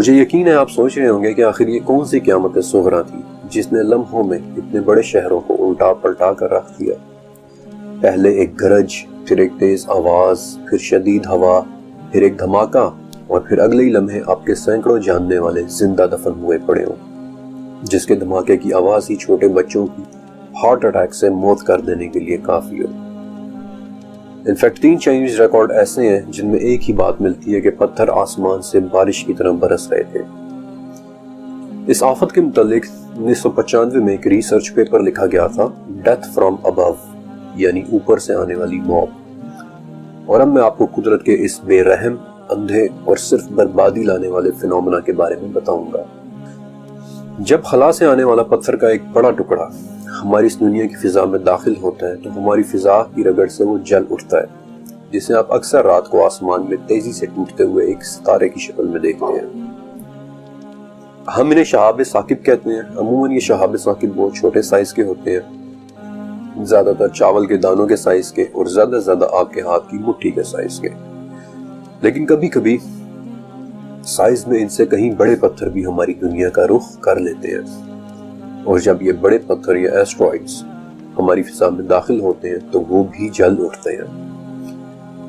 مجھے یقین ہے آپ سوچ رہے ہوں گے کہ آخر یہ کون سی قیامت صغریٰ تھی جس نے لمحوں میں اتنے بڑے شہروں کو الٹا پلٹا کر رکھ دیا۔ پہلے ایک گرج، پھر ایک تیز آواز، پھر شدید ہوا، پھر ایک دھماکہ، اور پھر اگلے ہی لمحے آپ کے سینکڑوں جاننے والے زندہ دفن ہوئے پڑے ہوں، جس کے دھماکے کی آواز ہی چھوٹے بچوں کی ہارٹ اٹیک سے موت کر دینے کے لیے کافی ہو۔ انفیکٹ 3 چائنیز ریکارڈ ایسے ہیں جن میں ایک ہی بات ملتی ہے کہ پتھر آسمان سے بارش کی طرح برس رہے تھے۔ اس آفت کے متعلق 1995 میں ایک ریسرچ پیپر لکھا گیا تھا، ڈیتھ فرام ابو، یعنی اوپر سے آنے والی موت۔ اور اب میں آپ کو قدرت کے اس بے رحم، اندھے اور صرف بربادی لانے والے فینومنا کے بارے میں بتاؤں گا۔ جب خلا سے آنے والا پتھر کا ایک بڑا ٹکڑا ہماری اس دنیا کی فضا میں داخل ہوتا ہے تو ہماری فضا کی رگڑ سے وہ جل اٹھتا ہے، جسے آپ اکثر رات کو آسمان میں تیزی سے ٹوٹتے ہوئے ایک ستارے کی شکل میں دیکھتے ہیں۔ ہم انہیں شہاب ثاقب کہتے ہیں۔ عموماً یہ شہاب ثاقب بہت چھوٹے سائز کے ہوتے ہیں، زیادہ تر چاول کے دانوں کے سائز کے اور زیادہ سے زیادہ آپ کے ہاتھ کی مٹھی کے سائز کے، لیکن کبھی کبھی سائز میں ان سے کہیں بڑے پتھر بھی ہماری دنیا کا رخ کر لیتے ہیں، اور جب یہ بڑے پتھر یا ایسٹرائڈز ہماری فضا میں داخل ہوتے ہیں تو وہ بھی جل اٹھتے ہیں۔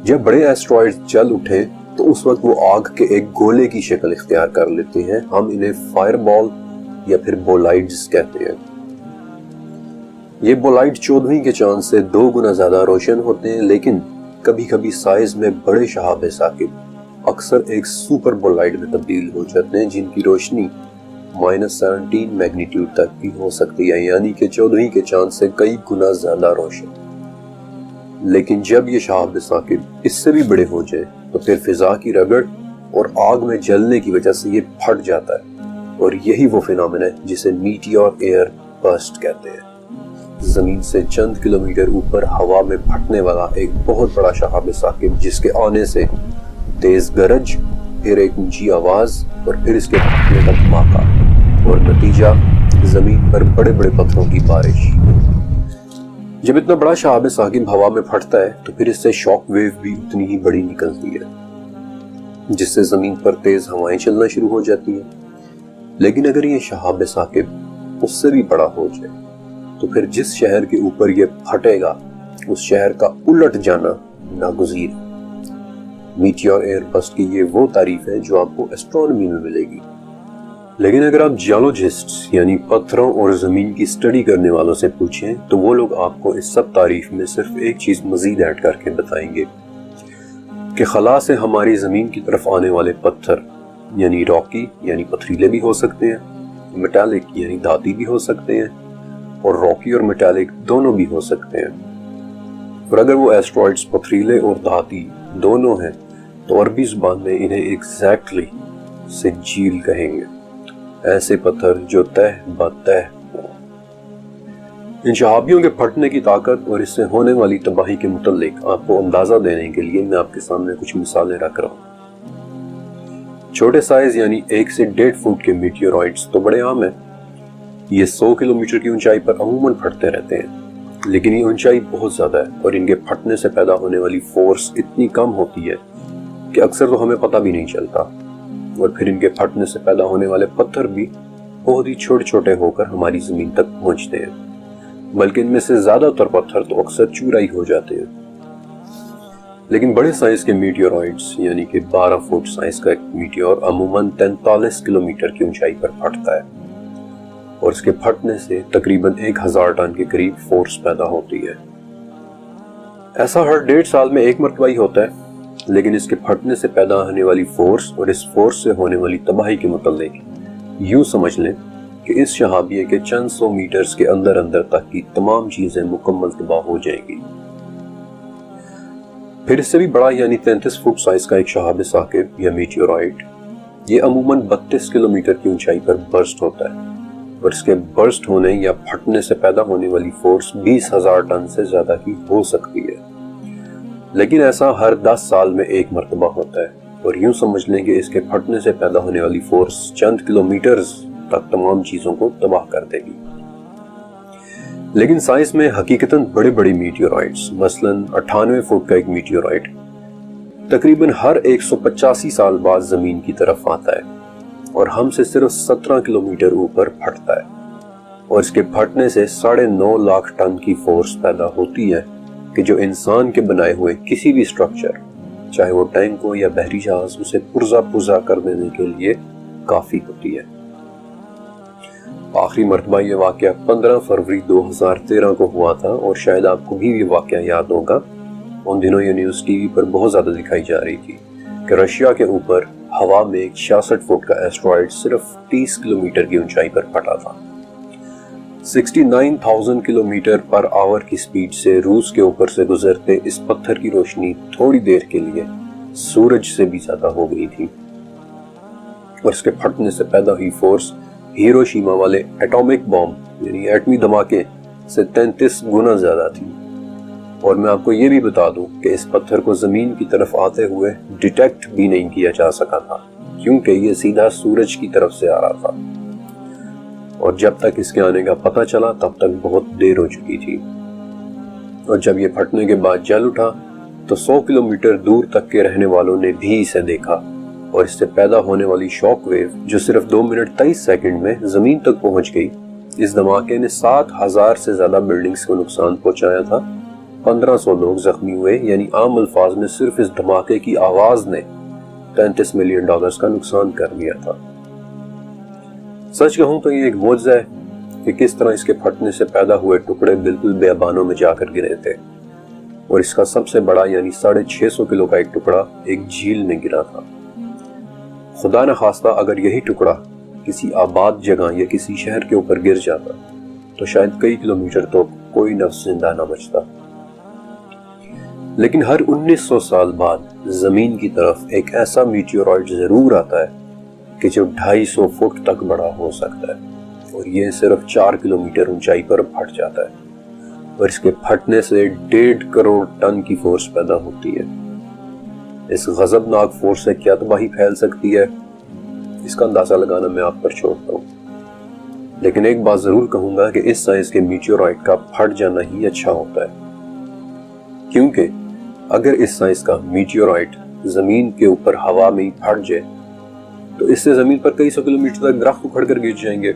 جب بڑے ایسٹرائڈز جل اٹھیں تو اس وقت وہ آگ کے ایک گولے کی شکل اختیار کر لیتے ہیں۔ ہم انہیں فائر بال یا پھر بولائڈز کہتے ہیں۔ یہ بولائڈ 14ویں کے چاند سے 2 گنا زیادہ روشن ہوتے ہیں، لیکن کبھی کبھی سائز میں بڑے شہاب ثاقب اکثر ایک سپر بولائڈ میں تبدیل ہو جاتے ہیں، جن کی روشنی -17 میگنیٹیوڈ تک بھی ہو سکتی ہے، یعنی کہ 14ویں کے چاند سے کئی گنا زیادہ روشن۔ لیکن جب یہ شہاب ثاقب اس سے بھی بڑے ہو جائیں تو پھر فضا کی رگڑ اور آگ میں جلنے کی وجہ سے یہ پھٹ جاتا ہے، اور یہی وہ فینومنا ہے جسے میٹیور ایئر برسٹ کہتے ہیں۔ زمین سے چند کلومیٹر اوپر ہوا میں پھٹنے والا ایک بہت بڑا شہاب ثاقب، جس کے آنے سے تیز گرج، پھر ایک اونچی آواز، اور پھر اس کے پھٹنے کا دھماکہ، اور نتیجہ زمین پر بڑے بڑے پتھروں کی بارش۔ جب اتنا بڑا شہاب ثاقب ہوا میں پھٹتا ہے تو پھر اس سے شاک ویو بھی اتنی ہی بڑی نکلتی ہے، جس سے زمین پر تیز ہوائیں چلنا شروع ہو جاتی ہیں۔ لیکن اگر یہ شہاب ثاقب اس سے بھی بڑا ہو جائے تو پھر جس شہر کے اوپر یہ پھٹے گا اس شہر کا الٹ جانا ناگزیر ہے۔ میٹیور ایئر برسٹ کی یہ وہ تعریف ہے جو آپ کو ایسٹرونومی میں ملے گی، لیکن اگر آپ جیولوجسٹ یعنی پتھروں اور زمین کی اسٹڈی کرنے والوں سے پوچھیں تو وہ لوگ آپ کو اس سب تعریف میں صرف ایک چیز مزید ایڈ کر کے بتائیں گے کہ خلا سے ہماری زمین کی طرف آنے والے پتھر یعنی راکی یعنی پتھریلے بھی ہو سکتے ہیں، میٹالک یعنی دھاتی بھی ہو سکتے ہیں، اور راکی اور میٹالک دونوں بھی ہو سکتے ہیں۔ اور اگر وہ ایسٹرائڈز پتھریلے اور دھاتی دونوں ہیں تو عربی زبان میں انہیں ایگزیکٹلی سجیل کہیں گے، ایسے پتھر جو تہ بتہ ہوں۔ ان شہابیوں کے پھٹنے کی طاقت اور اس سے ہونے والی تباہی کے متعلق آپ کو اندازہ دینے کے لیے میں آپ کے سامنے کچھ مثالیں رکھ رہا ہوں۔ چھوٹے سائز یعنی 1 سے 1.5 فٹ کے میٹیورائٹس تو بڑے عام ہیں۔ یہ 100 کلومیٹر کی اونچائی پر عموماً پھٹتے رہتے ہیں، لیکن یہ اونچائی بہت زیادہ ہے اور ان کے پھٹنے سے پیدا ہونے والی فورس اتنی کم ہوتی ہے کہ اکثر تو ہمیں پتہ بھی نہیں چلتا، اور پھر ان کے پھٹنے سے پیدا ہونے والے پتھر بھی بہت ہی چھوٹے چھوٹے ہو کر ہماری زمین تک پہنچتے ہیں، بلکہ ان میں سے زیادہ تر پتھر تو اکثر چورا ہی ہو جاتے ہیں۔ لیکن بڑے سائز کے میٹیورائٹس یعنی کہ 12 فٹ سائز کا ایک میٹیور عموماً 43 کلومیٹر کی اونچائی پر پھٹتا ہے، اور اس کے پھٹنے سے تقریباً 1000 ٹن کے قریب فورس پیدا ہوتی ہے۔ ایسا ہر 1.5 سال میں ایک مرتبہ ہی ہوتا ہے، لیکن اس کے پھٹنے سے پیدا ہونے والی فورس اور اس فورس سے ہونے والی تباہی کے متعلق یوں سمجھ لیں کہ اس شہابیے کے چند 100 میٹرز کے اندر اندر تک کی تمام چیزیں مکمل تباہ ہو جائیں گی۔ پھر اس سے بھی بڑا یعنی 33 فٹ سائز کا ایک شہاب ثاقب یا میٹیورائٹ، یہ عموماً 32 کلومیٹر کی اونچائی پر برسٹ ہوتا ہے، اور اس کے برسٹ ہونے یا پھٹنے سے پیدا ہونے والی فورس 20,000 ٹن سے زیادہ کی ہو سکتی ہے، لیکن ایسا ہر 10 سال میں ایک مرتبہ ہوتا ہے، اور یوں سمجھ لیں کہ اس کے پھٹنے سے پیدا ہونے والی فورس چند کلومیٹرز تک تمام چیزوں کو تباہ کر دے گی۔ لیکن سائنس میں حقیقتاً بڑے بڑے میٹیورائٹس، مثلاً 98 فٹ کا ایک میٹیورائٹ تقریباً ہر 185 سال بعد زمین کی طرف آتا ہے، اور ہم سے صرف 17 کلومیٹر اوپر پھٹتا ہے، اور اس کے پھٹنے سے 9.5 لاکھ ٹن کی فورس پیدا ہوتی ہے کہ جو انسان کے بنائے ہوئے کسی بھی سٹرکچر، چاہے وہ ٹینک ہو یا بحری جہاز، اسے پرزا کر دینے کے لیے کافی ہوتی ہے۔ آخری مرتبہ یہ واقعہ 15 فروری 2013 کو ہوا تھا، اور شاید آپ کو بھی یہ واقعہ یاد ہوگا۔ ان دنوں یہ نیوز ٹی وی پر بہت زیادہ دکھائی جا رہی تھی کہ رشیا کے اوپر ہوا میں ایک 66 فٹ کا ایسٹرائیڈ صرف 30 کلومیٹر کی اونچائی پر پھٹا تھا۔ 69,000 کلومیٹر پر آور کی سپیڈ سے روس کے اوپر سے گزرتے اس پتھر کی روشنی تھوڑی دیر کے لیے سورج سے بھی زیادہ ہو گئی تھی، اور اس کے پھٹنے سے پیدا ہوئی فورس ہیروشیما والے ایٹامک بم یعنی ایٹمی دھماکے سے 33 گنا زیادہ تھی۔ اور میں آپ کو یہ بھی بتا دوں کہ اس پتھر کو زمین کی طرف آتے ہوئے ڈیٹیکٹ بھی نہیں کیا جا سکا تھا، کیونکہ یہ سیدھا سورج کی طرف سے آ رہا تھا، اور جب تک اس کے آنے کا پتہ چلا تب تک بہت دیر ہو چکی تھی۔ اور جب یہ پھٹنے کے بعد جل اٹھا تو 100 کلومیٹر دور تک کے رہنے والوں نے بھی اسے دیکھا، اور اس سے پیدا ہونے والی شاک ویو جو صرف 2 منٹ 23 سیکنڈ میں زمین تک پہنچ گئی، اس دھماکے نے 7,000 سے زیادہ بلڈنگز کو نقصان پہنچایا تھا، 1500 لوگ زخمی ہوئے، یعنی عام الفاظ میں صرف اس دھماکے کی آواز نے $33 ملین کا نقصان کر دیا تھا۔ سچ کہوں تو یہ ایک معجزہ ہے کہ کس طرح اس کے پھٹنے سے پیدا ہوئے ٹکڑے بالکل بیابانوں میں جا کر گرے تھے، اور اس کا سب سے بڑا یعنی 650 کلو کا ایک ٹکڑا ایک جھیل میں گرا تھا۔ خدا نہ خواستہ اگر یہی ٹکڑا کسی آباد جگہ یا کسی شہر کے اوپر گر جاتا تو شاید کئی کلومیٹر تو کوئی نفس زندہ نہ بچتا۔ لیکن ہر 1900 سال بعد زمین کی طرف ایک ایسا میٹیورائٹ ضرور آتا ہے کہ جو 250 فٹ تک بڑا ہو سکتا ہے، اور یہ صرف 4 کلومیٹر اونچائی پر پھٹ جاتا ہے، اور اس کے پھٹنے سے 1.5 کروڑ ٹن کی فورس پیدا ہوتی ہے۔ اس غضبناک فورس سے کیا تباہی پھیل سکتی ہے، اس کا اندازہ لگانا میں آپ پر چھوڑتا ہوں، لیکن ایک بات ضرور کہوں گا کہ اس سائز کے میٹیورائٹ کا پھٹ جانا ہی اچھا ہوتا ہے، کیونکہ اگر اس سائز کا میٹیورائٹ زمین کے اوپر ہوا میں ہی پھٹ جائے تو اس سے زمین پر کئی 100 کلومیٹر تک درخت اکھڑ کر گر جائیں گے،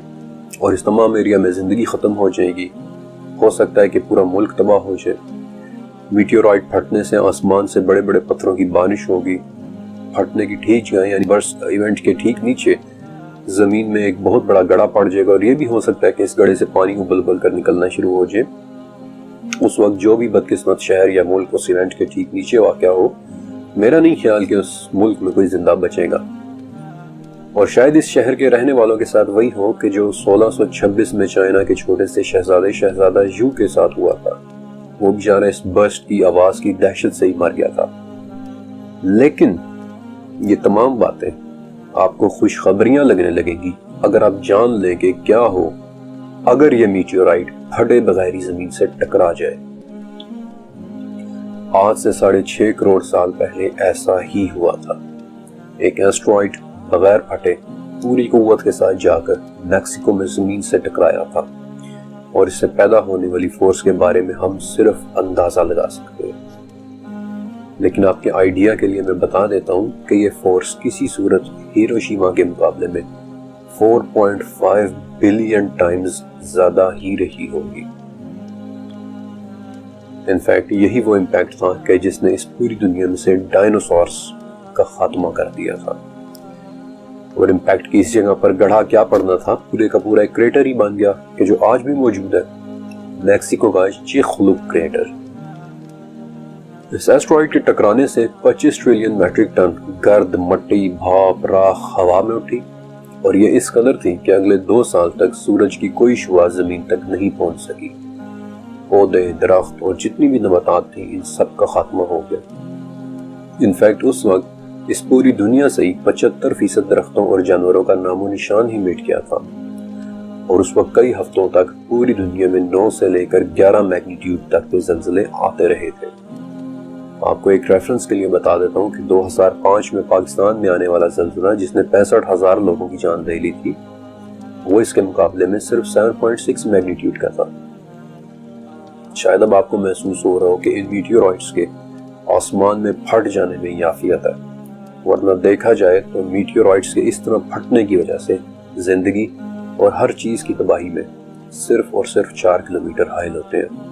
اور اس تمام ایریا میں زندگی ختم ہو جائے گی، ہو سکتا ہے کہ پورا ملک تباہ ہو جائے۔ میٹیورائٹ پھٹنے سے آسمان سے بڑے بڑے پتھروں کی بارش ہوگی، پھٹنے کی ٹھیک جگہ یعنی برسٹ ایونٹ کے ٹھیک نیچے زمین میں ایک بہت بڑا گڑھا پڑ جائے گا، اور یہ بھی ہو سکتا ہے کہ اس گڑھے سے پانی ابل ابل کر نکلنا شروع ہو جائے۔ اس وقت جو بھی بدقسمت شہر یا ملک اس ایونٹ کے ٹھیک نیچے واقع ہو، میرا نہیں خیال کہ اس ملک میں کوئی زندہ بچے گا، اور شاید اس شہر کے رہنے والوں کے ساتھ وہی ہو کہ جو 1626 میں چائنا کے چھوٹے سے شہزادہ یو کے ساتھ ہوا تھا۔ وہ بیچارہ اس برسٹ کی آواز کی دہشت سے ہی مر گیا تھا۔ لیکن یہ تمام باتیں آپ کو خوشخبریاں لگنے لگیں گی اگر آپ جان لیں کہ کیا ہو اگر یہ میٹیورائٹ پھٹے بغیر ہی زمین سے ٹکرا جائے۔ آج سے 6.5 کروڑ سال پہلے ایسا ہی ہوا تھا۔ ایک ایسٹرائڈ بغیر پھٹے پوری قوت کے ساتھ جا کر میکسیکو میں زمین سے ٹکرایا تھا، اور اس سے پیدا ہونے والی فورس کے بارے میں ہم صرف اندازہ لگا سکتے ہیں۔ لیکن آپ کے آئیڈیا کے لیے میں بتا دیتا ہوں کہ یہ فورس کسی صورت ہیروشیما کے مقابلے میں 4.5 بلین ٹائمز زیادہ ہی رہی ہوگی۔ انفیکٹ یہی وہ امپیکٹ تھا کہ جس نے اس پوری دنیا میں سے ڈائنوسارز کا خاتمہ کر دیا تھا، اور امپیکٹ کی اس جگہ پر گڑھا کیا پڑنا تھا، پورے کا پورا ایک کریٹر ہی بن گیا کہ جو آج بھی موجود ہے، میکسیکو کا چیخلوب کریٹر۔ اس ایسٹرائیڈ کے ٹکرانے سے 25 ٹریلین میٹرک ٹن گرد، مٹی، بھاپ، راکھ ہوا میں اٹھی، اور یہ اس قدر تھی کہ اگلے 2 سال تک سورج کی کوئی شعاع زمین تک نہیں پہنچ سکی۔ پودے، درخت اور جتنی بھی نباتات تھیں، ان سب کا خاتمہ ہو گیا۔ انفیکٹ اس وقت اس پوری دنیا سے ہی 75% درختوں اور جانوروں کا نام و نشان ہی مٹ گیا تھا، اور اس وقت کئی ہفتوں تک پوری دنیا میں 9 سے لے کر 11 میگنیٹیوڈ تک کے زلزلے آتے رہے تھے۔ آپ کو ایک ریفرنس کے لیے بتا دیتا ہوں کہ 2005 میں پاکستان میں آنے والا زلزلہ جس نے 65,000 لوگوں کی جان لے لی تھی، وہ اس کے مقابلے میں صرف 7.6 میگنیٹیوڈ کا تھا۔ شاید اب آپ کو محسوس ہو رہا ہو کہ ان میٹیورائٹس کے آسمان میں پھٹ جانے میں یہ عافیت ہے، ورنہ دیکھا جائے تو میٹیورائٹس کے اس طرح پھٹنے کی وجہ سے زندگی اور ہر چیز کی تباہی میں صرف اور صرف 4 کلومیٹر حائل ہوتے ہیں۔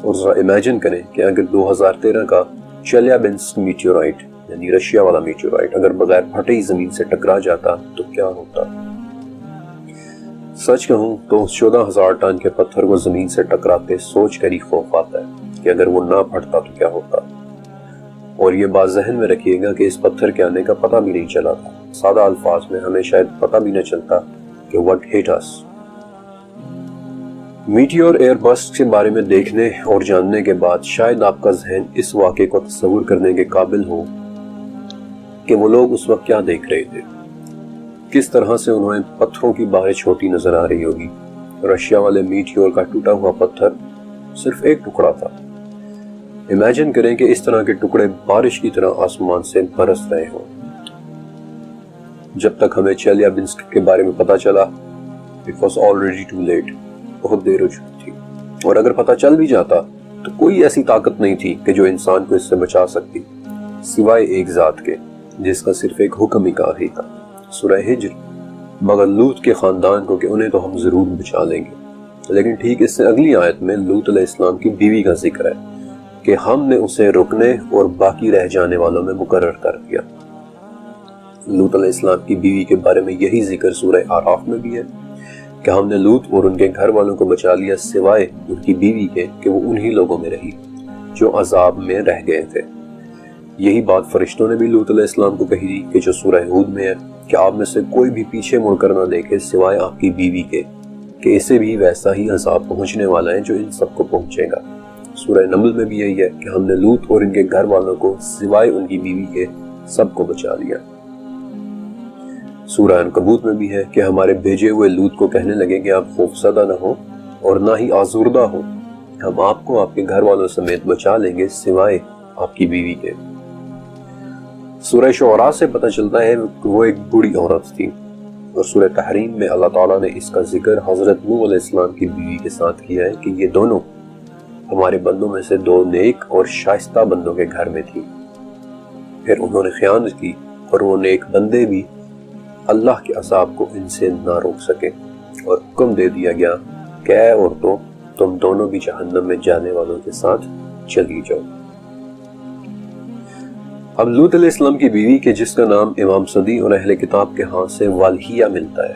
اور ذرا امیجن کریں کہ اگر 2013 کا چیلیابنسک میٹیورائٹ یعنی رشیا والا میٹیورائٹ اگر بغیر پھٹے ہی زمین سے ٹکرا جاتا تو کیا ہوتا۔ سچ کہوں تو اس 14,000 ٹن کے پتھر کو زمین سے ٹکراتے سوچ کر ہی خوف آتا ہے کہ اگر وہ نہ پھٹتا تو کیا ہوتا۔ اور یہ بات ذہن میں رکھیے گا کہ اس پتھر کے آنے کا پتہ بھی نہیں چلا تھا۔ سادہ الفاظ میں ہمیں شاید پتہ بھی نہ چلتا کہ what hit us۔ Meteor air burst کے بارے میں دیکھنے اور جاننے کے بعد شاید آپ کا ذہن اس واقعے کو تصور کرنے کے قابل ہو کہ وہ لوگ اس وقت کیا دیکھ رہے تھے، کس طرح سے انہیں پتھروں کی بارش چھوٹی نظر آ رہی ہوگی۔ رشیا والے میٹیور کا ٹوٹا ہوا پتھر صرف ایک ٹکڑا تھا۔ امیجن کریں کہ اس طرح کے ٹکڑے بارش کی طرح آسمان سے برس رہے ہوں۔ جب تک ہمیں چیلیابنسک کے بارے میں پتا چلا it was already too late، بہت دیر ہو چکی تھی۔ اور اگر پتہ چل بھی جاتا تو کوئی ایسی طاقت نہیں تھی کہ جو انسان کو اس سے بچا سکتی، سوائے ایک ذات کے جس کا صرف ایک حکم ہی کافی تھا۔ سورہ ہجر، مگر لوط کے خاندان کو کہ انہیں تو ہم ضرور بچا لیں گے۔ لیکن ٹھیک اس سے اگلی آیت میں لوط علیہ السلام کی بیوی کا ذکر ہے کہ ہم نے اسے رکنے اور باقی رہ جانے والوں میں مقرر کر دیا۔ لوط علیہ السلام کی بیوی کے بارے میں یہی ذکر سورہ اعراف میں بھی ہے کہ ہم نے لوط اور ان کے گھر والوں کو بچا لیا سوائے ان کی بیوی کے کہ وہ انہی لوگوں میں رہی جو عذاب میں رہ گئے تھے۔ یہی بات فرشتوں نے بھی لوط علیہ السلام کو کہی تھی کہ جو سورہ ہود میں ہے کہ آپ میں سے کوئی بھی پیچھے مڑ کر نہ دیکھے سوائے آپ کی بیوی کے کہ اسے بھی ویسا ہی عذاب پہنچنے والا ہے جو ان سب کو پہنچے گا۔ سورہ نمل میں بھی یہی ہے کہ ہم نے لوط اور ان کے گھر والوں کو سوائے ان کی بیوی کے سب کو بچا لیا۔ سورہ عنکبوت میں بھی ہے کہ ہمارے بھیجے ہوئے لوط کو کہنے لگے کہ آپ خوفزدہ نہ ہو اور نہ ہی آزردہ ہو، ہم آپ کو آپ کے گھر والوں سمیت بچا لیں گے سوائے آپ کی بیوی کے۔ سورہ شعراء سے پتہ چلتا ہے کہ وہ ایک بوڑھی عورت تھی، اور سورہ تحریم میں اللہ تعالیٰ نے اس کا ذکر حضرت نوح علیہ السلام کی بیوی کے ساتھ کیا ہے کہ یہ دونوں ہمارے بندوں میں سے 2 نیک اور شائستہ بندوں کے گھر میں تھی۔ پھر انہوں نے خیانت کی اور وہ نیک بندے بھی اللہ کے عذاب کو ان سے نہ روک سکے، اور حکم دے دیا گیا کہ اے عورتوں تم دونوں بھی جہنم میں جانے والوں کے ساتھ چلی جاؤ۔ اب لوط علیہ السلام کی بیوی کے جس کا نام امام صدی اور اہل کتاب کے ہاں سے والہیہ ملتا ہے،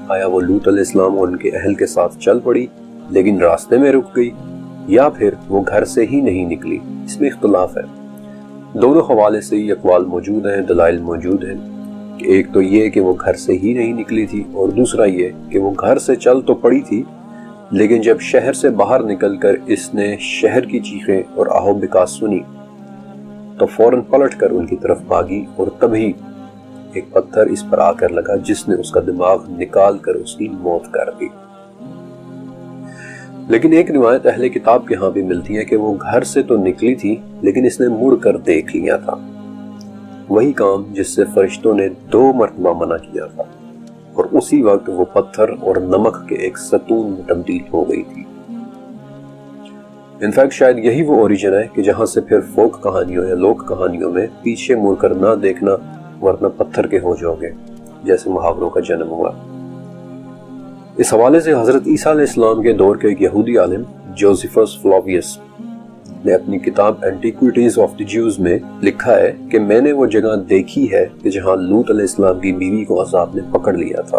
آیا وہ لوط علیہ السلام اور ان کے اہل کے ساتھ چل پڑی لیکن راستے میں رک گئی، یا پھر وہ گھر سے ہی نہیں نکلی؟ اس میں اختلاف ہے۔ دونوں حوالے سے یہ اقوال موجود ہیں، دلائل موجود ہیں کہ ایک تو یہ کہ وہ گھر سے ہی نہیں نکلی تھی، اور دوسرا یہ کہ وہ گھر سے چل تو پڑی تھی لیکن جب شہر سے باہر نکل کر اس نے شہر کی چیخیں اور آہو بکاس سنی تو فوراً پلٹ کر ان کی طرف بھاگی، اور تبھی ایک پتھر اس پر آ کر لگا جس نے اس کا دماغ نکال کر اس کی موت کر دی۔ لیکن ایک روایت اہل کتاب کے ہاں بھی ملتی ہے کہ وہ گھر سے تو نکلی تھی لیکن اس نے مڑ کر دیکھ لیا تھا، وہی کام جس سے فرشتوں نے 2 مرتبہ منع کیا تھا، اور اسی وقت وہ پتھر اور نمک کے ایک ستون میں تبدیل ہو گئی تھی۔ انفیکٹ شاید یہی وہ اوریجن ہے کہ جہاں سے پھر فوک کہانیوں یا لوک کہانیوں میں پیچھے مڑ کر نہ دیکھنا ورنہ پتھر کے ہو جاؤ گے جیسے محاوروں کا جنم ہوا۔ اس حوالے سے حضرت عیسیٰ علیہ السلام کے دور کے ایک یہودی عالم جوزیفس فلاویس نے اپنی کتاب اینٹیکویٹیز آف دی جیوز میں لکھا ہے کہ میں نے وہ جگہ دیکھی ہے کہ جہاں لوط علیہ السلام کی بیوی کو عذاب نے پکڑ لیا تھا،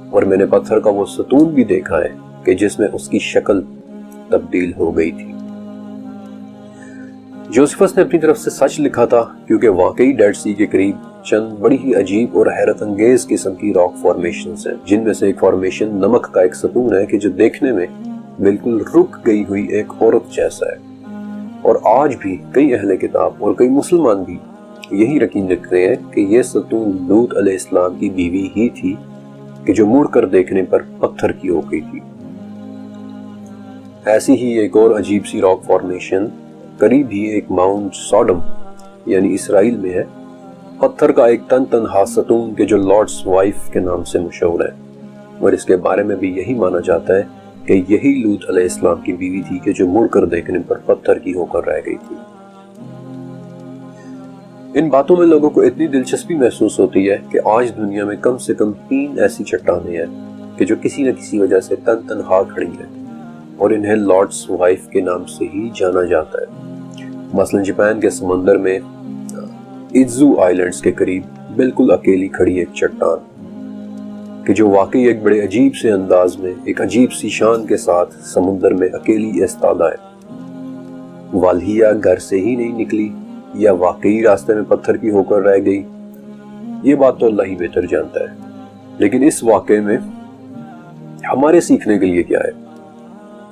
اور میں نے پتھر کا وہ ستون بھی دیکھا ہے کہ جس میں اس کی شکل تبدیل ہو گئی تھی۔ جوزیفس نے اپنی طرف سے سچ لکھا تھا کیونکہ واقعی ڈیڈ سی کے قریب چند بڑی ہی عجیب اور حیرت انگیز قسم کی راک فارمیشنز ہیں، جن میں سے ایک فارمیشن نمک کا ایک ستون ہے کہ جو دیکھنے میں بالکل رک گئی ہوئی ایک عورت جیسا ہے، اور آج بھی کئی اہل کتاب اور کئی مسلمان بھی یہی یقین رکھتے ہیں کہ یہ ستون لوط علیہ السلام کی بیوی ہی تھی کہ جو مڑ کر دیکھنے پر پتھر کی ہو گئی تھی۔ ایسی ہی ایک اور عجیب سی راک فارمیشن قریب ہی ایک ماؤنٹ سوڈم یعنی اسرائیل میں ہے، پتھر کا ایک تنہا ستون کہ جو لارڈس وائف کے نام سے مشہور ہے، اور اس کے بارے میں بھی یہی مانا جاتا ہے کہ یہی لوط علیہ السلام کی بیوی تھی کہ جو مڑ کر دیکھنے پر پتھر کی ہو کر رہ گئی تھی۔ ان باتوں میں لوگوں کو اتنی دلچسپی محسوس ہوتی ہے کہ آج دنیا میں کم سے کم 3 ایسی چٹانیں ہیں کہ جو کسی نہ کسی وجہ سے تنہا کھڑی ہیں اور انہیں لارڈس وائف کے نام سے ہی جانا جاتا ہے۔ مثلا جاپان کے سمندر میں ایزو آئلینڈز کے قریب بالکل اکیلی کھڑی ایک چٹان کہ جو واقعی ایک بڑے عجیب سے انداز میں ایک عجیب سی شان کے ساتھ سمندر میں اکیلی ایستادہ ہے۔ والہیا گھر سے ہی نہیں نکلی یا واقعی راستے میں پتھر کی ہو کر رہ گئی، یہ بات تو اللہ ہی بہتر جانتا ہے، لیکن اس واقعے میں ہمارے سیکھنے کے لیے کیا ہے؟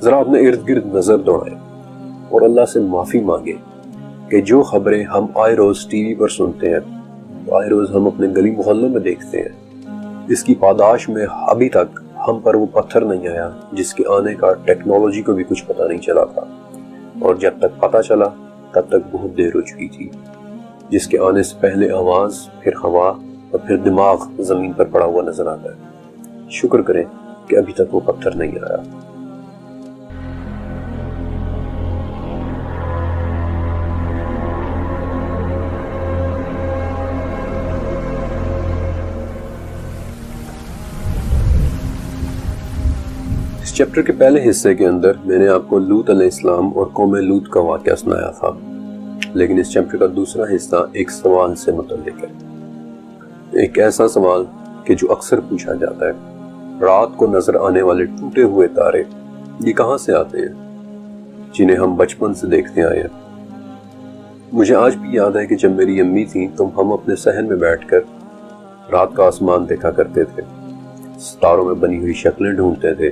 ذرا اپنے ارد گرد نظر دوڑائیں اور اللہ سے معافی مانگے کہ جو خبریں ہم آئے روز ٹی وی پر سنتے ہیں، آئے روز ہم اپنے گلی محلوں میں دیکھتے ہیں، اس کی پاداش میں ابھی تک ہم پر وہ پتھر نہیں آیا جس کے آنے کا ٹیکنالوجی کو بھی کچھ پتہ نہیں چلا تھا، اور جب تک پتہ چلا تب تک بہت دیر ہو چکی تھی، جس کے آنے سے پہلے آواز، پھر ہوا اور پھر دماغ زمین پر پڑا ہوا نظر آتا ہے۔ شکر کریں کہ ابھی تک وہ پتھر نہیں آیا۔ اس چیپٹر کے پہلے حصے کے اندر میں نے آپ کو لوط علیہ السلام اور قوم لوط کا واقعہ سنایا تھا، لیکن اس چیپٹر کا دوسرا حصہ ایک سوال سے متعلق ہے، ایک ایسا سوال کہ جو اکثر پوچھا جاتا ہے، رات کو نظر آنے والے ٹوٹے ہوئے تارے یہ کہاں سے آتے ہیں جنہیں ہم بچپن سے دیکھتے آئے ہیں؟ مجھے آج بھی یاد ہے کہ جب میری امی تھیں تو ہم اپنے صحن میں بیٹھ کر رات کا آسمان دیکھا کرتے تھے، ستاروں میں بنی ہوئی شکلیں ڈھونڈتے تھے۔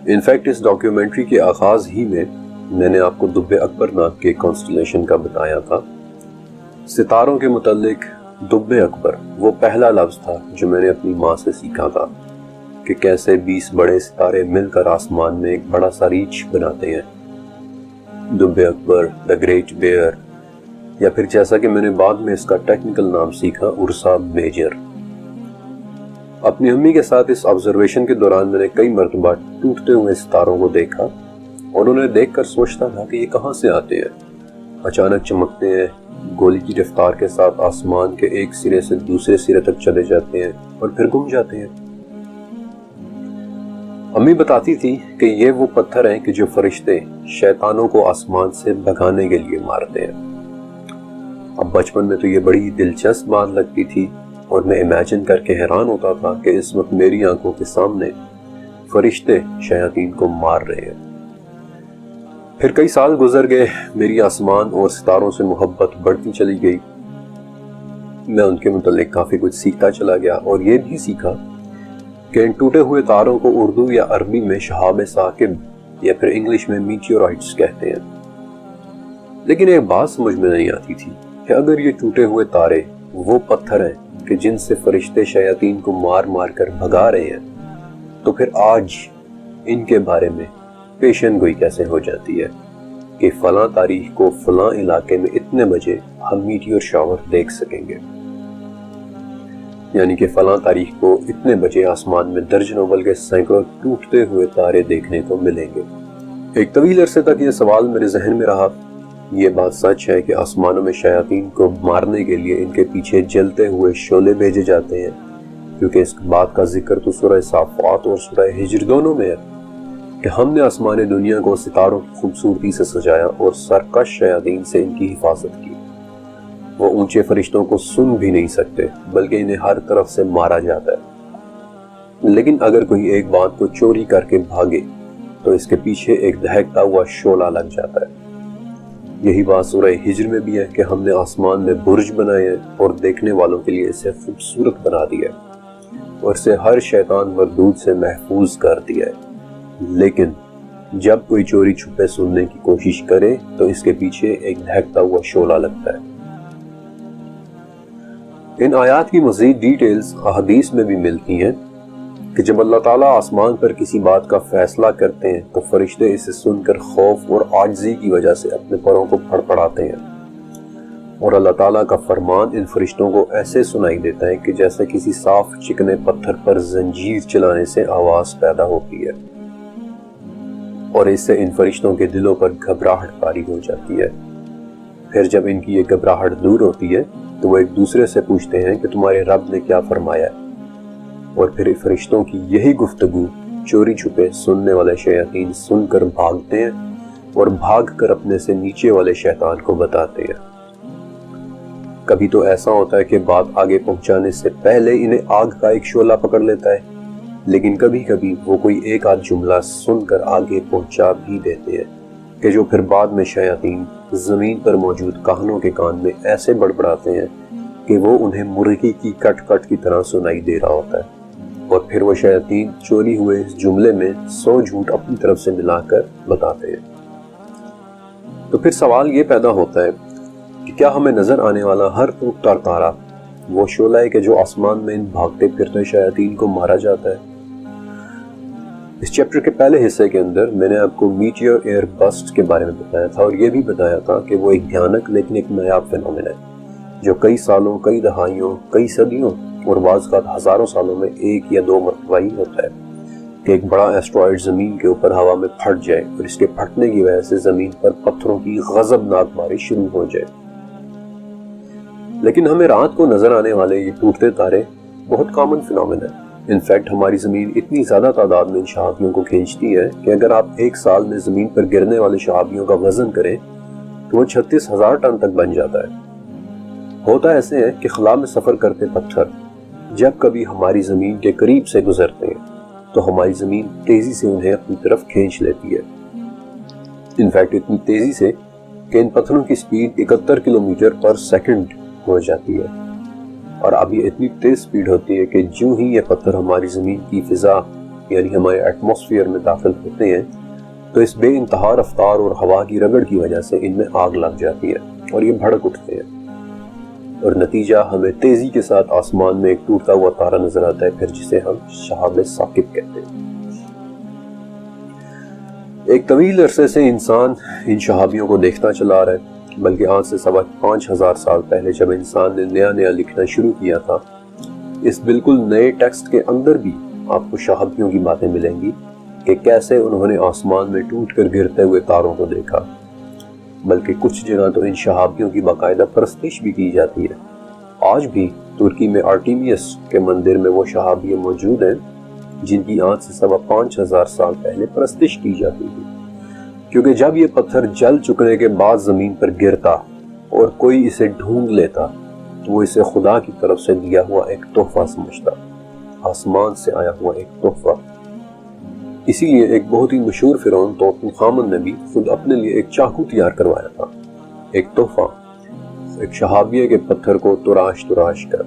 انفیکٹ اس ڈاکیومنٹری کے آغاز ہی میں نے آپ کو دب اکبر نام کے کانسٹلیشن کا بتایا تھا۔ ستاروں کے متعلق دب اکبر وہ پہلا لفظ تھا جو میں نے اپنی ماں سے سیکھا تھا کہ کیسے 20 بڑے ستارے مل کر آسمان میں ایک بڑا سا ریچھ بناتے ہیں۔ دب اکبر، دا گریٹ بیئر، یا پھر جیسا کہ میں نے بعد میں اس کا ٹیکنیکل نام سیکھا، ارسا میجر۔ اپنی امی کے ساتھ اس آبزرویشن کے دوران میں نے کئی مرتبہ ٹوٹتے ہوئے ستاروں کو دیکھا اور انہیں دیکھ کر سوچتا تھا کہ یہ کہاں سے آتے ہیں، اچانک چمکتے ہیں، گولی کی رفتار کے ساتھ آسمان کے ایک سرے سے دوسرے سرے تک چلے جاتے ہیں اور پھر گم جاتے ہیں۔ امی بتاتی تھی کہ یہ وہ پتھر ہیں کہ جو فرشتے شیطانوں کو آسمان سے بھگانے کے لیے مارتے ہیں۔ اب بچپن میں تو یہ بڑی دلچسپ بات لگتی تھی اور میں امیجن کر کے حیران ہوتا تھا کہ اس وقت میری آنکھوں کے سامنے فرشتے شیاطین کو مار رہے ہیں۔ پھر کئی سال گزر گئے، میری آسمان اور ستاروں سے محبت بڑھتی چلی گئی، میں ان کے متعلق کافی کچھ سیکھتا چلا گیا اور یہ بھی سیکھا کہ ان ٹوٹے ہوئے تاروں کو اردو یا عربی میں شہاب ثاقب یا پھر انگلش میں میٹیورائٹس کہتے ہیں۔ لیکن ایک بات سمجھ میں نہیں آتی تھی کہ اگر یہ ٹوٹے ہوئے تارے وہ پتھر ہیں کہ جن سے فرشتے شیاطین کو مار مار کر بھگا رہے ہیں، تو پھر آج ان کے بارے میں پیشن گوئی کیسے ہو جاتی ہے کہ فلاں تاریخ کو فلاں علاقے میں اتنے بجے ہم میٹیور شاور دیکھ سکیں گے، یعنی کہ فلاں تاریخ کو اتنے بجے آسمان میں درجنوں بلکہ سینکڑوں ٹوٹتے ہوئے تارے دیکھنے کو ملیں گے۔ ایک طویل عرصے تک یہ سوال میرے ذہن میں رہا۔ یہ بات سچ ہے کہ آسمانوں میں شیاطین کو مارنے کے لیے ان کے پیچھے جلتے ہوئے شعلے بھیجے جاتے ہیں، کیونکہ اس بات کا ذکر تو سورہ صافات اور سورہ ہجر دونوں میں ہے کہ ہم نے آسمان دنیا کو ستاروں کی خوبصورتی سے سجایا اور سرکش شیاطین سے ان کی حفاظت کی۔ وہ اونچے فرشتوں کو سن بھی نہیں سکتے بلکہ انہیں ہر طرف سے مارا جاتا ہے۔ لیکن اگر کوئی ایک بات کو چوری کر کے بھاگے تو اس کے پیچھے ایک دہکتا ہوا شعلہ لگ جاتا ہے۔ یہی بات سورہ ہجر میں بھی ہے کہ ہم نے آسمان میں برج بنائے ہیں اور دیکھنے والوں کے لیے اسے خوبصورت بنا دیا ہے اور اسے ہر شیطان مردود سے محفوظ کر دیا ہے، لیکن جب کوئی چوری چھپے سننے کی کوشش کرے تو اس کے پیچھے ایک دہکتا ہوا شعلہ لگتا ہے۔ ان آیات کی مزید ڈیٹیلز احادیث میں بھی ملتی ہیں کہ جب اللہ تعالیٰ آسمان پر کسی بات کا فیصلہ کرتے ہیں تو فرشتے اسے سن کر خوف اور عاجزی کی وجہ سے اپنے پروں کو پھڑپڑاتے ہیں، اور اللہ تعالیٰ کا فرمان ان فرشتوں کو ایسے سنائی دیتا ہے کہ جیسے کسی صاف چکنے پتھر پر زنجیر چلانے سے آواز پیدا ہوتی ہے، اور اس سے ان فرشتوں کے دلوں پر گھبراہٹ طاری ہو جاتی ہے۔ پھر جب ان کی یہ گھبراہٹ دور ہوتی ہے تو وہ ایک دوسرے سے پوچھتے ہیں کہ تمہارے رب نے کیا فرمایا ہے، اور پھر فرشتوں کی یہی گفتگو چوری چھپے سننے والے شیاطین سن کر بھاگتے ہیں اور بھاگ کر اپنے سے نیچے والے شیطان کو بتاتے ہیں۔ کبھی تو ایسا ہوتا ہے کہ بات آگے پہنچانے سے پہلے انہیں آگ کا ایک شعلہ پکڑ لیتا ہے، لیکن کبھی کبھی وہ کوئی ایک آدھ جملہ سن کر آگے پہنچا بھی دیتے ہیں کہ جو پھر بعد میں شیاطین زمین پر موجود کاہنوں کے کان میں ایسے بڑبڑاتے ہیں کہ وہ انہیں مرغی کی کٹ کٹ کی طرح سنائی دے رہا ہوتا ہے، اور پھر وہ شیاطین چوری ہوئے اس جملے میں 100 جھوٹ اپنی طرف سے ملا کر بتاتے ہیں۔ تو پھر سوال یہ پیدا ہوتا ہے کہ کیا ہمیں نظر آنے والا ہر ٹوٹتا تارا وہ شعلہ ہے کہ جو آسمان میں ان بھاگتے پھرتے شیاطین کو مارا جاتا ہے؟ اس چیپٹر کے پہلے حصے کے اندر میں نے آپ کو میٹیور ایئر بسٹ کے بارے میں بتایا تھا، اور یہ بھی بتایا تھا کہ وہ ایک بھیانک لیکن ایک نایاب فینومین ہے جو کئی سالوں، کئی دہائیوں، کئی صدیوں اور بعض اوقات ہزاروں سالوں میں ایک یا دو مرتبہ ہی ہوتا ہے کہ ایک بڑا ایسٹرائیڈ زمین کے اوپر ہوا میں پھٹ جائے اور اس کے پھٹنے کی وجہ سے زمین پر پتھروں کی غضبناک بارش شروع ہو جائے۔ لیکن ہمیں رات کو نظر آنے والے یہ ٹوٹتے تارے بہت کامن فینومین ہے۔ انفیکٹ ہماری زمین اتنی زیادہ تعداد میں ان شہابیوں کو کھینچتی ہے کہ اگر آپ ایک سال میں زمین پر گرنے والے شہابیوں کا وزن کریں تو وہ 36,000 ٹن تک بن جاتا ہے۔ ہوتا ایسے ہے کہ خلا میں سفر کرتے پتھر جب کبھی ہماری زمین کے قریب سے گزرتے ہیں تو ہماری زمین تیزی سے انہیں اپنی طرف کھینچ لیتی ہے۔ انفیکٹ اتنی تیزی سے کہ ان پتھروں کی سپیڈ 71 کلومیٹر پر سیکنڈ ہو جاتی ہے، اور اب یہ اتنی تیز سپیڈ ہوتی ہے کہ جو ہی یہ پتھر ہماری زمین کی فضا یعنی ہمارے ایٹماسفیئر میں داخل ہوتے ہیں تو اس بے انتہا رفتار اور ہوا کی رگڑ کی وجہ سے ان میں آگ لگ جاتی ہے اور یہ بھڑک اٹھتے ہیں، اور نتیجہ ہمیں تیزی کے ساتھ آسمان میں ایک ٹوٹتا ہوا تارا نظر آتا ہے، پھر جسے ہم شہاب ثاقب کہتے ہیں۔ ایک طویل عرصے سے انسان ان شہابیوں کو دیکھتا چلا رہا ہے، بلکہ آج سے 5,000 سال پہلے جب انسان نے نیا لکھنا شروع کیا تھا، اس بالکل نئے ٹیکسٹ کے اندر بھی آپ کو شہابیوں کی باتیں ملیں گی کہ کیسے انہوں نے آسمان میں ٹوٹ کر گرتے ہوئے تاروں کو دیکھا، بلکہ کچھ جگہ تو ان شہابیوں کی باقاعدہ پرستش بھی کی جاتی ہے۔ آج بھی ترکی میں آرٹیمیس کے مندر میں وہ شہابیے موجود ہیں جن کی آج سے 5,500 سال پہلے پرستش کی جاتی تھی، کیونکہ جب یہ پتھر جل چکنے کے بعد زمین پر گرتا اور کوئی اسے ڈھونڈ لیتا تو وہ اسے خدا کی طرف سے دیا ہوا ایک تحفہ سمجھتا، آسمان سے آیا ہوا ایک تحفہ۔ اسی لیے ایک بہت ہی مشہور فرعون توتن خامن نے بھی خود اپنے لیے ایک چاقو تیار کروایا تھا، ایک تحفہ، ایک شہابیہ کے پتھر کو تراش کر۔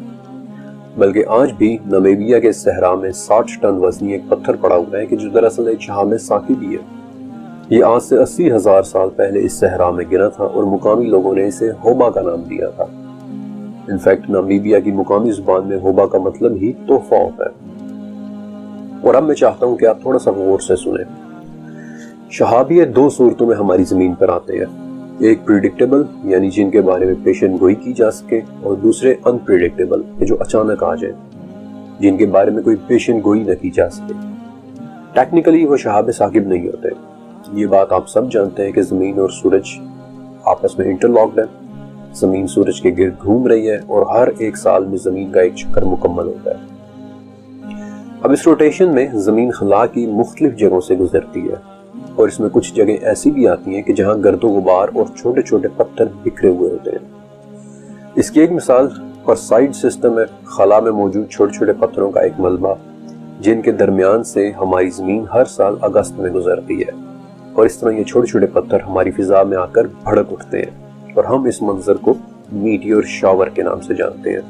بلکہ آج بھی نمیبیا کے صحرا میں 60 ٹن وزنی ایک پتھر پڑا ہوا ہے کہ جو دراصل ایک شہاب ثاقبی ہے۔ یہ آج سے 80,000 سال پہلے اس صحرا میں گرا تھا اور مقامی لوگوں نے اسے ہوبا کا نام دیا تھا۔ انفیکٹ نمیبیا کی مقامی زبان میں ہوبا کا مطلب ہی تحفہ ہوتا ہے۔ اور اب میں چاہتا ہوں کہ آپ تھوڑا سا غور سے سنیں۔ شہابیہ 2 صورتوں میں ہماری زمین پر آتے ہیں، ایک پریڈکٹیبل یعنی جن کے بارے میں پیشن گوئی کی جا سکے، اور دوسرے انپریڈکٹیبل جو اچانک آ جائیں، جن کے بارے میں کوئی پیشن گوئی نہ کی جا سکے۔ ٹیکنیکلی وہ شہاب ثاقب نہیں ہوتے۔ یہ بات آپ سب جانتے ہیں کہ زمین اور سورج آپس میں انٹرلاکڈ ہے، زمین سورج کے گرد گھوم رہی ہے اور ہر ایک سال میں زمین کا ایک چکر مکمل ہوتا ہے۔ اب اس روٹیشن میں زمین خلا کی مختلف جگہوں سے گزرتی ہے، اور اس میں کچھ جگہیں ایسی بھی آتی ہیں کہ جہاں گرد و غبار اور چھوٹے چھوٹے پتھر بکھرے ہوئے ہوتے ہیں۔ اس کی ایک مثال پرسائڈ سسٹم ہے، خلا میں موجود چھوٹے چھوٹے پتھروں کا ایک ملبہ جن کے درمیان سے ہماری زمین ہر سال اگست میں گزرتی ہے، اور اس طرح یہ چھوٹے چھوٹے پتھر ہماری فضا میں آ کر بھڑک اٹھتے ہیں، اور ہم اس منظر کو میٹیور شاور کے نام سے جانتے ہیں۔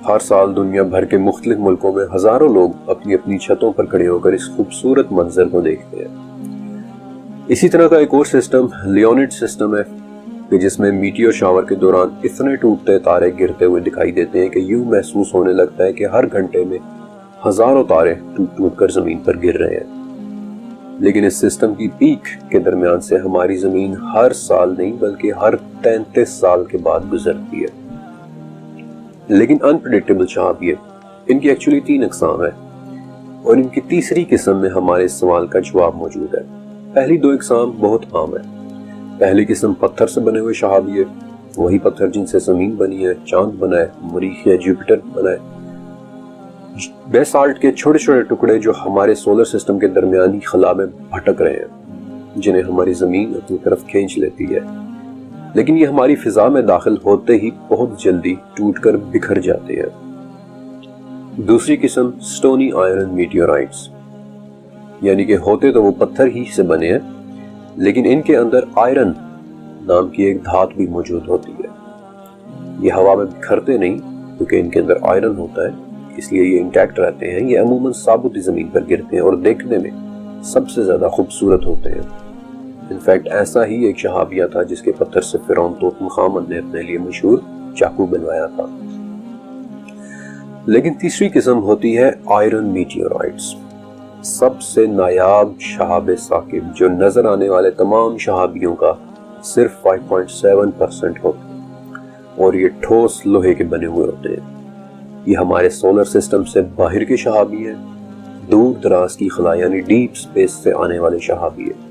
ہر سال دنیا بھر کے مختلف ملکوں میں ہزاروں لوگ اپنی اپنی چھتوں پر کھڑے ہو کر اس خوبصورت منظر کو دیکھتے ہیں۔ اسی طرح کا ایک اور سسٹم لیونڈ سسٹم ہے کہ جس میں میٹیور شاور کے دوران اتنے ٹوٹتے تارے گرتے ہوئے دکھائی دیتے ہیں کہ یوں محسوس ہونے لگتا ہے کہ ہر گھنٹے میں ہزاروں تارے ٹوٹ کر زمین پر گر رہے ہیں۔ لیکن اس سسٹم کی پیک کے درمیان سے ہماری زمین ہر سال نہیں بلکہ ہر 33 سال کے بعد گزرتی ہے۔ لیکن انپریڈکٹیبل شہابیہ، ان کی ایکچولی 3 اقسام ہیں، اور ان کی تیسری قسم میں ہمارے اس سوال کا جواب موجود ہے۔ پہلی 2 اقسام بہت عام ہیں، پہلی قسم پتھر سے بنے ہوئے شہابی ہے، وہی پتھر جن سے زمین بنی ہے، چاند بنا ہے، مریخ یا جوپیٹر بنا ہے۔ بیسالٹ کے چھوٹے چھوٹے ٹکڑے جو ہمارے سولر سسٹم کے درمیانی خلا میں بھٹک رہے ہیں، جنہیں ہماری زمین اپنی طرف کھینچ لیتی ہے، لیکن یہ ہماری فضا میں داخل ہوتے ہی بہت جلدی ٹوٹ کر بکھر جاتے ہیں۔ دوسری قسم سٹونی آئرن میٹیورائٹس، یعنی کہ ہوتے تو وہ پتھر ہی سے بنے ہیں، لیکن ان کے اندر آئرن نام کی ایک دھات بھی موجود ہوتی ہے۔ یہ ہوا میں بکھرتے نہیں کیونکہ ان کے اندر آئرن ہوتا ہے، اس لیے یہ انٹیکٹ رہتے ہیں۔ یہ عموماً ثابت زمین پر گرتے ہیں اور دیکھنے میں سب سے زیادہ خوبصورت ہوتے ہیں۔ انفیکٹ ایسا ہی ایک شہابیہ تھا جس کے پتھر سے فرعون توت مخ آمن نے اپنے لیے مشہور چاقو بنوایا تھا۔ لیکن تیسری قسم ہوتی ہے آئرن میٹیورائٹس، سب سے نایاب شہاب ثاقب، جو نظر آنے والے تمام شہابیوں کا صرف 5.7% ہوتا ہے، اور یہ ٹھوس لوہے کے بنے ہوئے ہوتے ہیں۔ یہ ہمارے سولر سسٹم سے باہر کے شہابی ہیں، دور دراز کی خلا یعنی ڈیپ سپیس سے آنے والے شہابی ہیں۔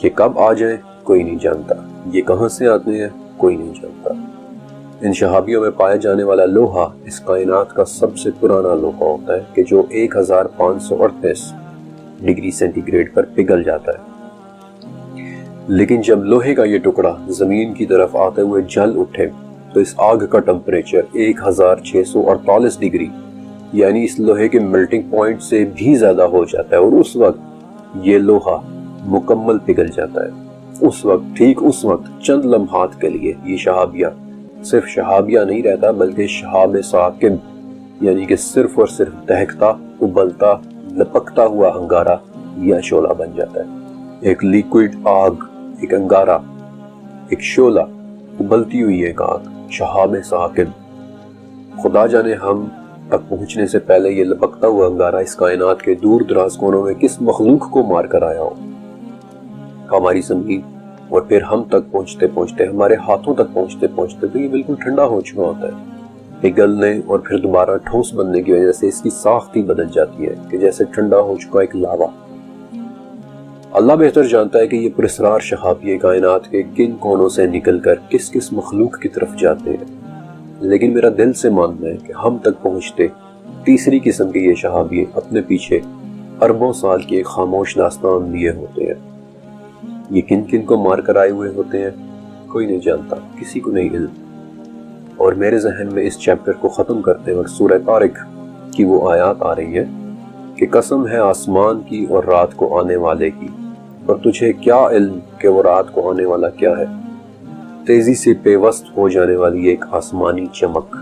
یہ کب آ جائیں کوئی نہیں جانتا، یہ کہاں سے آتے ہیں کوئی نہیں جانتا۔ ان شہابیوں میں پائے جانے والا لوہا اس کائنات کا سب سے پرانا لوہا ہوتا ہے کہ جو 1538 ڈگری سینٹی گریڈ پر پگھل جاتا ہے۔ لیکن جب لوہے کا یہ ٹکڑا زمین کی طرف آتے ہوئے جل اٹھے تو اس آگ کا ٹمپریچر 1648 ڈگری یعنی اس لوہے کے میلٹنگ پوائنٹ سے بھی زیادہ ہو جاتا ہے، اور اس وقت یہ لوہا مکمل پگھل جاتا ہے۔ ٹھیک اس وقت چند لمحات کے لیے یہ شہابیہ صرف شہابیہ نہیں رہتا بلکہ شہاب ثاقب، یعنی کہ صرف اور صرف دہکتا، ابلتا، لپکتا ہوا انگارہ یا شعلہ بن جاتا ہے۔ ایک لیکوڈ آگ، ایک انگارہ، ایک شعلہ، ابلتی ہوئی ایک آگ، شہاب ثاقب۔ خدا جانے ہم تک پہنچنے سے پہلے یہ لپکتا ہوا انگارہ اس کائنات کے دور دراز کونوں میں کس مخلوق کو مار کر آیا ہو۔ ہماری زمین اور پھر ہم تک پہنچتے پہنچتے، ہمارے ہاتھوں تک پہنچتے پہنچتے تو یہ بالکل ٹھنڈا ہو چکا ہوتا ہے۔ پگھلنے اور پھر دوبارہ ٹھوس بننے کی وجہ سے اس کی ساخت ہی بدل جاتی ہے کہ جیسے ٹھنڈا ہو چکا ایک لاوا۔ اللہ بہتر جانتا ہے کہ یہ پراسرار شہابیہ کائنات کے کن کونوں سے نکل کر کس کس مخلوق کی طرف جاتے ہیں، لیکن میرا دل سے ماننا ہے کہ ہم تک پہنچتے تیسری قسم کے یہ شہابیہ اپنے پیچھے اربوں سال کی ایک خاموش داستان لیے ہوتے ہیں۔ یہ کن کن کو مار کر آئے ہوئے ہوتے ہیں کوئی نہیں جانتا، کسی کو نہیں علم۔ اور میرے ذہن میں اس چیپٹر کو ختم کرتے وقت سورہ طارق کی وہ آیات آ رہی ہے کہ قسم ہے آسمان کی اور رات کو آنے والے کی، اور تجھے کیا علم کہ وہ رات کو آنے والا کیا ہے، تیزی سے پیوست ہو جانے والی ایک آسمانی چمک۔